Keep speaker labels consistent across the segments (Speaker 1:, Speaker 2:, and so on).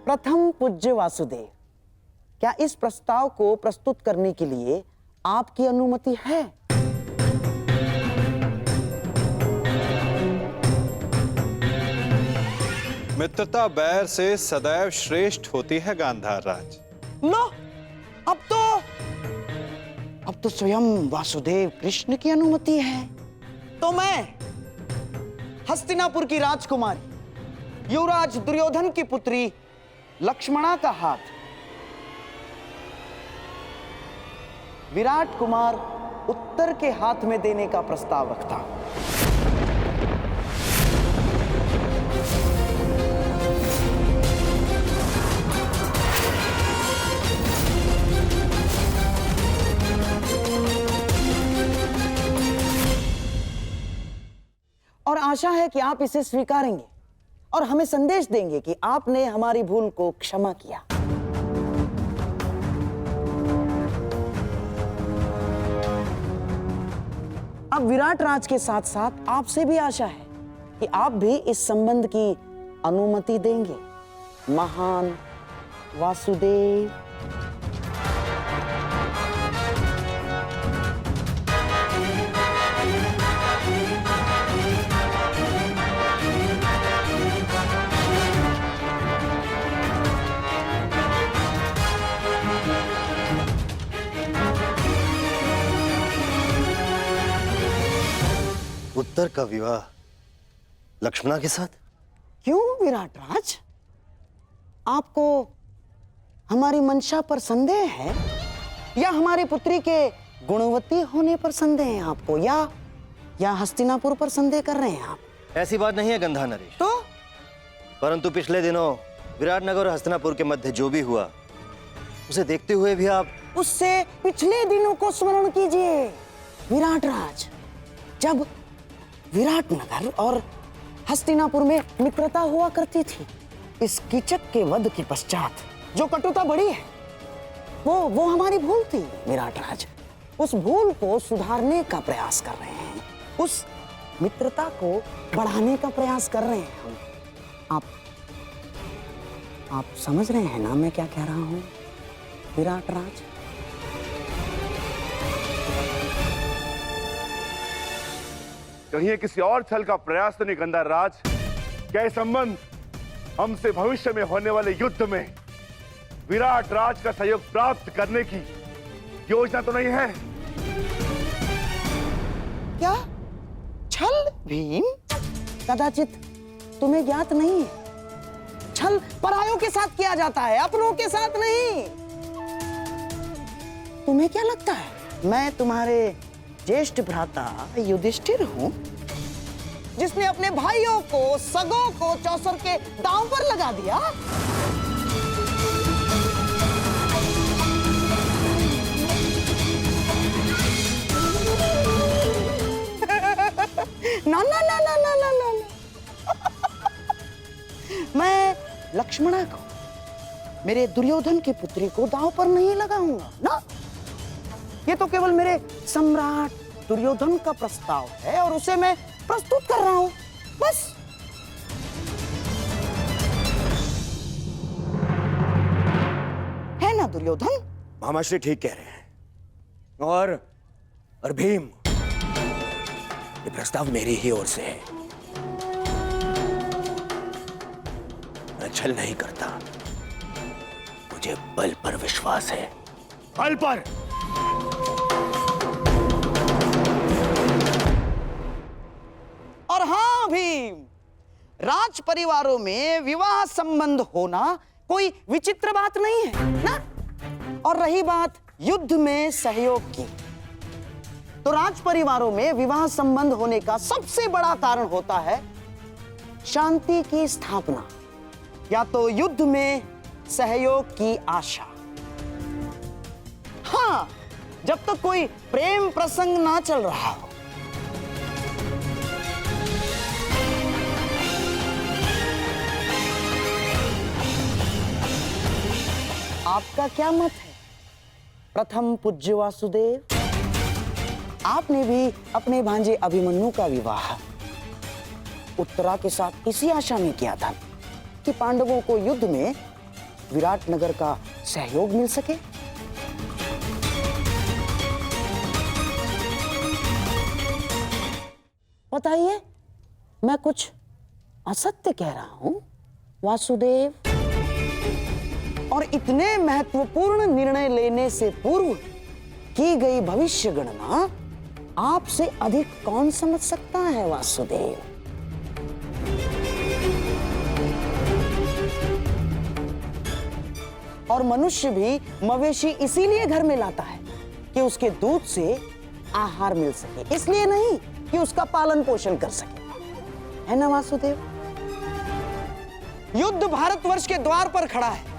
Speaker 1: प्रथम पूज्य वासुदेव, क्या इस प्रस्ताव को प्रस्तुत करने के लिए आपकी अनुमति है?
Speaker 2: मित्रता बैर से सदैव श्रेष्ठ होती है गांधार राज।
Speaker 1: लो, अब तो स्वयं वासुदेव कृष्ण की अनुमति है। तो मैं हस्तिनापुर की राजकुमारी युवराज दुर्योधन की पुत्री लक्ष्मणा का हाथ विराट कुमार उत्तर के हाथ में देने का प्रस्ताव रखता हूं। और आशा है कि आप इसे स्वीकारेंगे और हमें संदेश देंगे कि आपने हमारी भूल को क्षमा किया। अब विराट राज के साथ साथ आपसे भी आशा है कि आप भी इस संबंध की अनुमति देंगे। महान वासुदेव।
Speaker 3: उत्तर का विवाह लक्ष्मणा के साथ?
Speaker 1: क्यों विराट राज, आपको हमारी मंशा पर संदेह है या हमारी पुत्री के गुणवती होने पर संदेह है आपको, या हस्तिनापुर पर संदेह कर रहे हैं आप?
Speaker 3: ऐसी बात नहीं है गंधा नरेश।
Speaker 1: तो
Speaker 3: परंतु पिछले दिनों विराटनगर और हस्तिनापुर के मध्य जो भी हुआ उसे देखते हुए भी आप
Speaker 1: उससे पिछले दिनों को स्मरण कीजिए विराट राज, जब विराटनगर और हस्तिनापुर में मित्रता हुआ करती थी। इस कीचक के वध के पश्चात जो कटुता बढ़ी है वो हमारी भूल थी विराट राज। उस भूल को सुधारने का प्रयास कर रहे हैं, उस मित्रता को बढ़ाने का प्रयास कर रहे हैं हम। आप समझ रहे हैं ना मैं क्या कह रहा हूं विराट राज?
Speaker 4: कहीं किसी और छल का प्रयास तो नहीं गंधार राज? क्या संबंध हमसे भविष्य में होने वाले युद्ध में विराट राज का सहयोग प्राप्त करने की योजना तो नहीं है?
Speaker 1: क्या छल भीम? कदाचित तुम्हें ज्ञात नहीं है, छल परायों के साथ किया जाता है, अपनों के साथ नहीं। तुम्हें क्या लगता है मैं तुम्हारे ज्येष्ठ भ्राता युधिष्ठिर हूं, जिसने अपने भाइयों को, सगों को चौसर के दांव पर लगा दिया? ना ना ना ना ना ना ना मैं लक्ष्मणा को, मेरे दुर्योधन की पुत्री को दांव पर नहीं लगाऊंगा ना। ये तो केवल मेरे सम्राट दुर्योधन का प्रस्ताव है और उसे मैं प्रस्तुत कर रहा हूं, बस। है ना दुर्योधन?
Speaker 3: मामाश्री ठीक कह रहे हैं। और भीम, ये प्रस्ताव मेरी ही ओर से है। मैं छल नहीं करता, मुझे बल पर विश्वास है, बल पर।
Speaker 1: और हाँ भीम, राज परिवारों में विवाह संबंध होना कोई विचित्र बात नहीं है ना। और रही बात युद्ध में सहयोग की, तो राज परिवारों में विवाह संबंध होने का सबसे बड़ा कारण होता है शांति की स्थापना या तो युद्ध में सहयोग की आशा। हाँ, जब तक कोई प्रेम प्रसंग ना चल रहा हो। आपका क्या मत है प्रथम पूज्य वासुदेव? आपने भी अपने भांजे अभिमन्यु का विवाह उत्तरा के साथ इसी आशा में किया था कि पांडवों को युद्ध में विराटनगर का सहयोग मिल सके। बताइए, मैं कुछ असत्य कह रहा हूं वासुदेव? और इतने महत्वपूर्ण निर्णय लेने से पूर्व की गई भविष्य गणना आपसे अधिक कौन समझ सकता है वासुदेव? और मनुष्य भी मवेशी इसीलिए घर में लाता है कि उसके दूध से आहार मिल सके, इसलिए नहीं कि उसका पालन पोषण कर सके, है ना वासुदेव? युद्ध भारतवर्ष के द्वार पर खड़ा है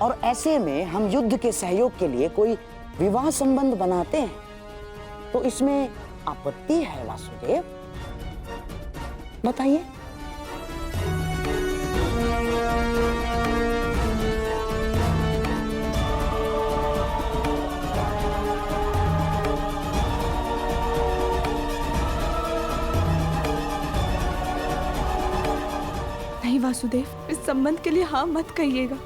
Speaker 1: और ऐसे में हम युद्ध के सहयोग के लिए कोई विवाह संबंध बनाते हैं तो इसमें आपत्ति है वासुदेव? बताइए।
Speaker 5: नहीं वासुदेव, इस संबंध के लिए हाँ मत कहिएगा।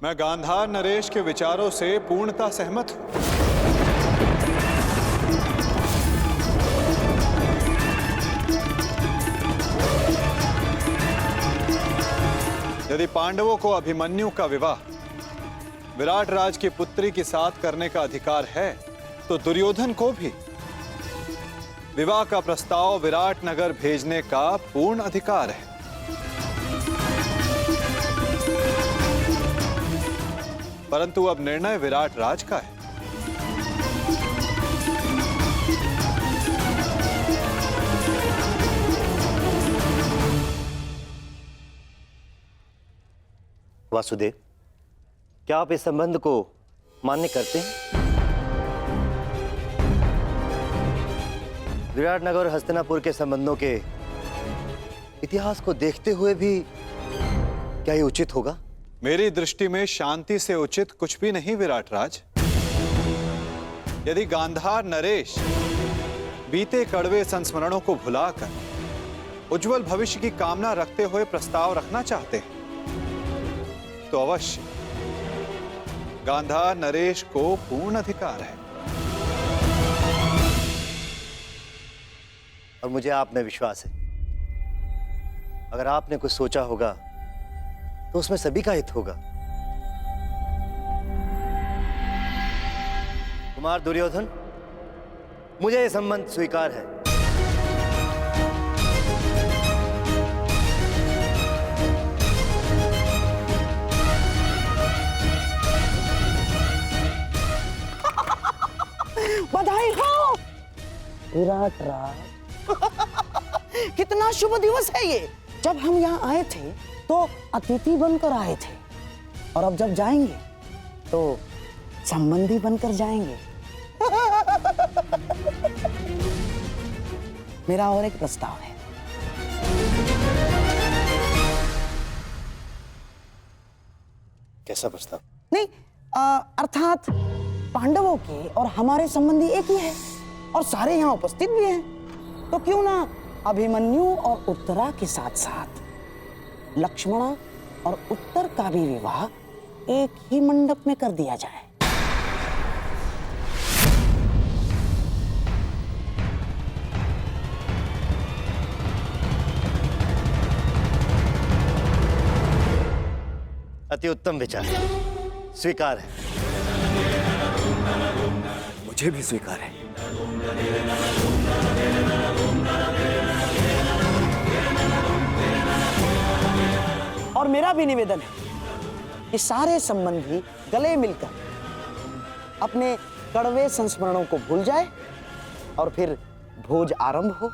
Speaker 2: मैं गांधार नरेश के विचारों से पूर्णतः सहमत हूं। यदि पांडवों को अभिमन्यु का विवाह विराट राज की पुत्री के साथ करने का अधिकार है तो दुर्योधन को भी विवाह का प्रस्ताव विराट नगर भेजने का पूर्ण अधिकार है। परंतु अब निर्णय विराट राज का है।
Speaker 6: वासुदेव, क्या आप इस संबंध को मान्य करते हैं? विराटनगर और हस्तिनापुर के संबंधों के इतिहास को देखते हुए भी क्या ये उचित होगा?
Speaker 2: मेरी दृष्टि में शांति से उचित कुछ भी नहीं विराट राज। यदि गांधार नरेश बीते कड़वे संस्मरणों को भुलाकर उज्जवल भविष्य की कामना रखते हुए प्रस्ताव रखना चाहते हैं तो अवश्य गांधार नरेश को पूर्ण अधिकार है।
Speaker 6: और मुझे आप में विश्वास है, अगर आपने कुछ सोचा होगा तो उसमें सभी का हित होगा। कुमार दुर्योधन, मुझे यह संबंध स्वीकार है।
Speaker 1: बधाई हो विराट राज। कितना शुभ दिवस है ये। जब हम यहाँ आए थे तो अतिथि बनकर आए थे और अब जब जाएंगे तो संबंधी बनकर जाएंगे। मेरा और एक प्रस्ताव है।
Speaker 6: कैसा प्रस्ताव?
Speaker 1: नहीं, अर्थात पांडवों के और हमारे संबंधी एक ही है और सारे यहाँ उपस्थित भी हैं, तो क्यों ना अभिमन्यु और उत्तरा के साथ साथ लक्ष्मणा और उत्तर का भी विवाह एक ही मंडप में कर दिया जाए।
Speaker 6: अति उत्तम विचार, स्वीकार है।
Speaker 3: मुझे भी स्वीकार है।
Speaker 1: और मेरा भी निवेदन है कि सारे संबंधी गले मिलकर अपने कड़वे संस्मरणों को भूल जाए और फिर भोज आरंभ हो।